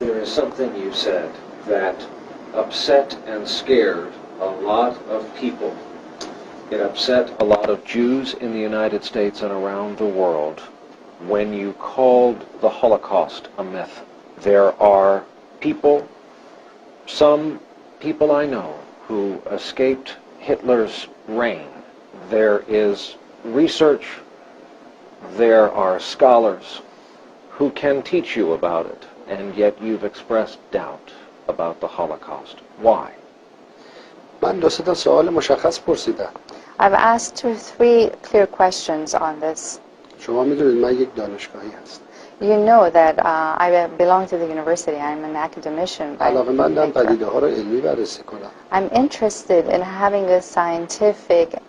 There is something you said that upset and scared a lot of people. It upset a lot of Jews in the United States and around the world when you called the Holocaust a myth. There are people, some people I know, who escaped Hitler's reign. There is research, there are scholars who can teach you about it, and yet you've expressed doubt about the Holocaust. Why? من دو سه تا سوال مشخص پرسیدم. I've asked 2 or 3 clear questions on this. شما میدونید من یک دانشگاهی هستم. You know that I belong to the university. I'm an academician. علاقه‌مندم پدیده ها رو علمی بررسی کنم. I'm interested in having a scientific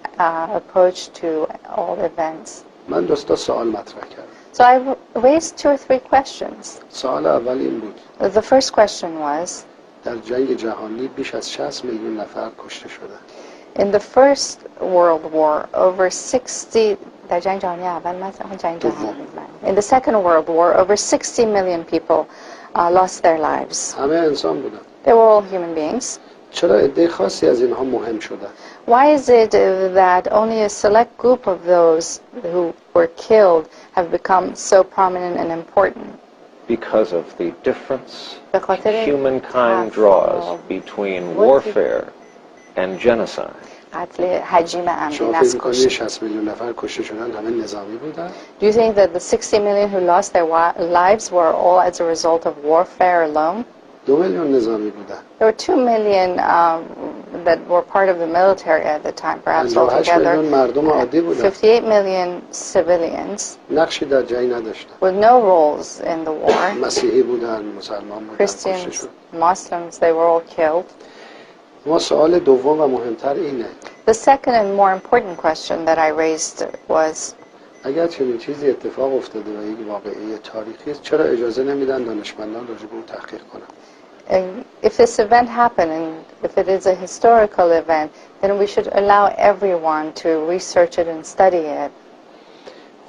approach to all events. من دو تا سوال مطرح کردم. So I raised 2 or 3 questions. سوال اول این بود. The first question was, در جنگ جهانی بیش از 60 میلیون نفر کشته شدند. in the First World War, over 60 در جنگ جهانی اول in the Second World War, over 60 million people lost their lives. همه انسان بودن. They were all human beings. چرا عده خاصی از اینها مهم شدن؟ Why is it that only a select group of those who were killed have become so prominent and important? Because of the difference به خاطر humankind draws between warfare and genocide. قتل حجیم عمدی شما فکر می‌کنید نسل 60 میلیون نفر کشته شدن همه نظامی بودن؟ Do you think that the 60 million who lost their lives were all as a result of warfare alone? 2 میلیون نظامی بودن. There were 2 million that were part of the military at the time, perhaps 58 altogether. میلیون مردم عادی بودن. 58 million civilians نقشی در جنگ نداشتن. with no roles in the war. مسیحی بودن، مسلمان بودن، کشته Christians, شد. Muslims, they were all killed. ما سوال دوم و مهمتر اینه. The second and more important question that I raised was, اگر چنین چیزی اتفاق افتاده و یک واقعه تاریخی است، چرا اجازه نمیدن دانشمندان راجع به اون تحقیق کنن؟ if this event happened and if it is a historical event, then we should allow everyone to research it and study it.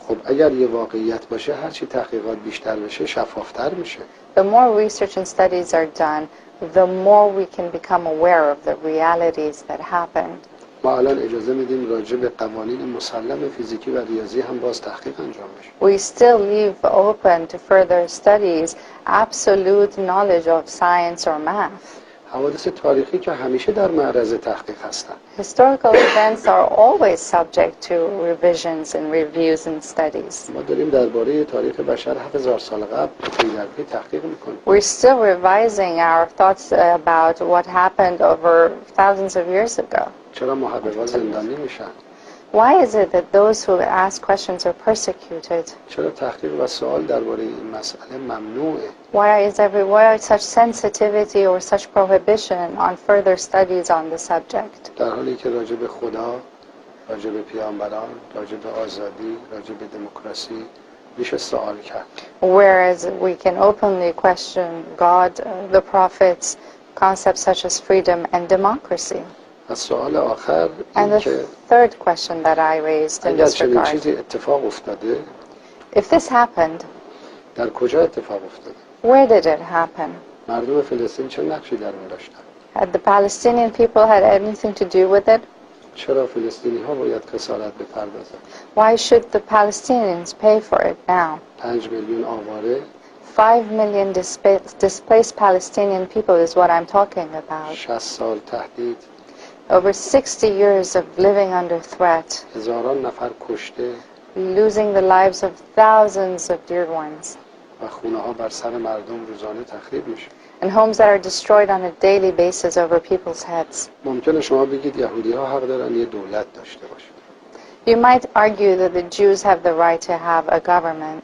خب اگر یه واقعیت باشه، هر چی تحقیقات بیشتر بشه، شفافتر میشه. The more research and studies are done, the more we can become aware of the realities that happened. ما الان اجازه میدیم راجع به قوانین مسلم فیزیکی و ریاضی هم باز تحقیق انجام بشه. We still leave open to further studies absolute knowledge of science or math. حوادث تاریخی که همیشه در معرض تحقیق هستن. Historical events are always subject to revisions and reviews and studies. ما داریم درباره تاریخ بشر 7000 سال قبل پی در پی تحقیق میکنیم. We're still revising our thoughts about what happened over thousands of years ago. چرا محققان زندانی میشن؟ Why is it that those who ask questions are persecuted? چرا تحقیق و سوال درباره این مسئله ممنوعه؟ Why such sensitivity or such prohibition on further studies on the subject? در حالی که راجع به خدا، راجع به پیامبران، راجع به آزادی، راجع به دموکراسی میشه سوال کرد. Whereas we can openly question God, the prophets, concepts such as freedom and democracy. از سوال آخر And این the که third question that I raised in اگر this چنین regard, چیزی اتفاق افتاده، if this happened, در کجا اتفاق افتاده؟ where did it happen? مردم فلسطین چه نقشی در اون داشتن؟ Had the Palestinian people had anything to do with it? چرا فلسطینی ها باید خسارت بپردازن؟ Why should the Palestinians pay for it now? 5 میلیون آواره 5 million displaced Palestinian people is what I'm talking about. 60 سال تهدید Over 60 years of living under threat, هزاران نفر کشته losing the lives of thousands of dear ones, و خونه ها بر سر مردم روزانه تخریب میشه. and homes that are destroyed on a daily basis over people's heads. ممکنه شما بگید یهودی ها حق دارن یه دولت داشته باشن. You might argue that the Jews have the right to have a government.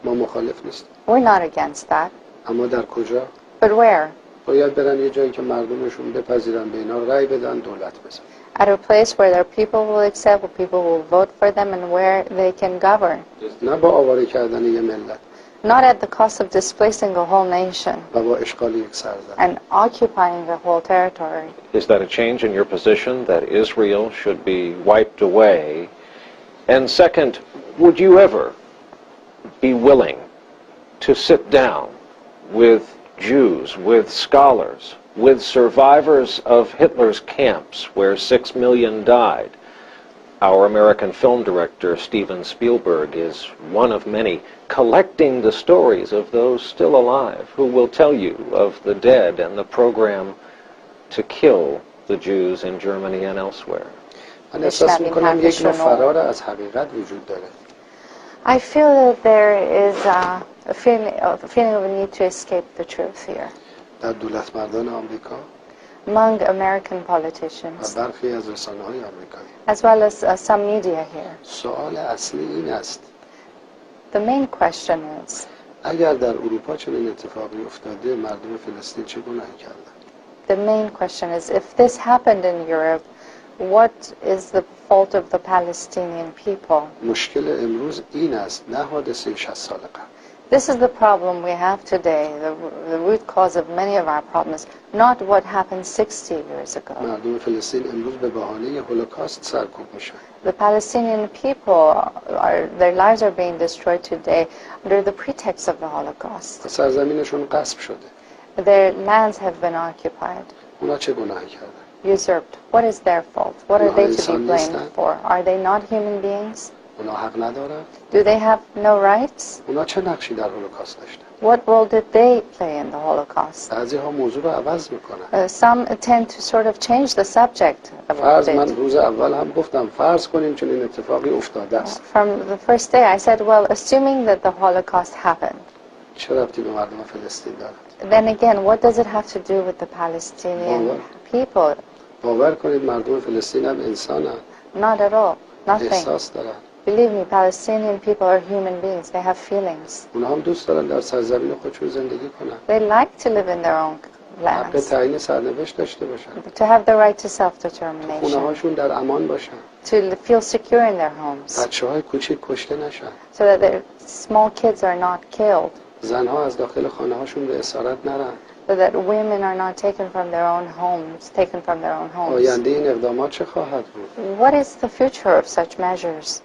ما مخالف نیستیم. We're not against that. اما در کجا؟ But where? باید برن یه جایی که مردمشون بپذیرن، به اینا رأی بدن، دولت بزن. At a place where their people will accept, where people will vote for them, and where they can govern. نه با آواره کردن یه ملت. Not at the cost of displacing a whole nation و با اشغال یک سرزمین. and occupying the whole territory. Is that a change in your position that Israel should be wiped away? And second, would you ever be willing to sit down with Jews, with scholars, with survivors of Hitler's camps where 6 million died. Our American film director, Steven Spielberg, is one of many, collecting the stories of those still alive who will tell you of the dead and the program to kill the Jews in Germany and elsewhere. من احساس میکنم یک نوع فرار از حقیقت وجود داره. I feel that there is a feeling of a need to escape the truth here در دولت مردان آمریکا among American و politicians, برخی از رسانه‌های آمریکایی. as well as some media here. سوال اصلی این است: The main question is, اگر در اروپا چنین اتفاقی افتاده، مردم فلسطین چه گناهی کردند؟ the main question is, if this happened in Europe, what is the fault of the Palestinian people? مشکل امروز این است، نه حادثه 60 سال قبل. This is the problem we have today, the root cause of many of our problems, not what happened 60 years ago. مردم فلسطین امروز به بهانه هولوکاست سرکوب میشن. The Palestinian people, their lives are being destroyed today under the pretext of the Holocaust. سرزمینشون غصب شده. Their lands have been occupied, اونا چه گناهی کردن؟ usurped. What is their fault? What are they to be انسان blamed نیستن؟ for? Are they not human beings? اونا حق ندارن؟ Do they have no rights? اونا چه نقشی در هولوکاست داشتن؟ What role did they play in the Holocaust? بعضی ها موضوع رو عوض میکنن. Some tend to sort of change the subject of فرض it. من روز اول هم گفتم فرض کنیم چنین اتفاقی افتاده است. From the first day I said, well, assuming that the Holocaust happened, چه ربطی به مردم فلسطین دارد؟ then again, what does it have to do with the Palestinian people? باور کنید مردم فلسطین هم انسان هم. Not at all. Nothing. احساس دارن. Believe me, Palestinian people are human beings. They have feelings. اونا هم دوست دارن در سرزمین خودشون زندگی کنن. They like to live in their own حق lands, تعیین سرنوشت داشته باشن. to have the right to خونه self-determination, هاشون در امان باشن. to feel secure in their homes, بچه های کوچیک کشته نشن. so that their small kids are not killed, زنها از داخل خانه هاشون به اسارت نرن. so that women are not taken from their own homes, آینده این اقدامات چه خواهد بود؟ What is the future of such measures?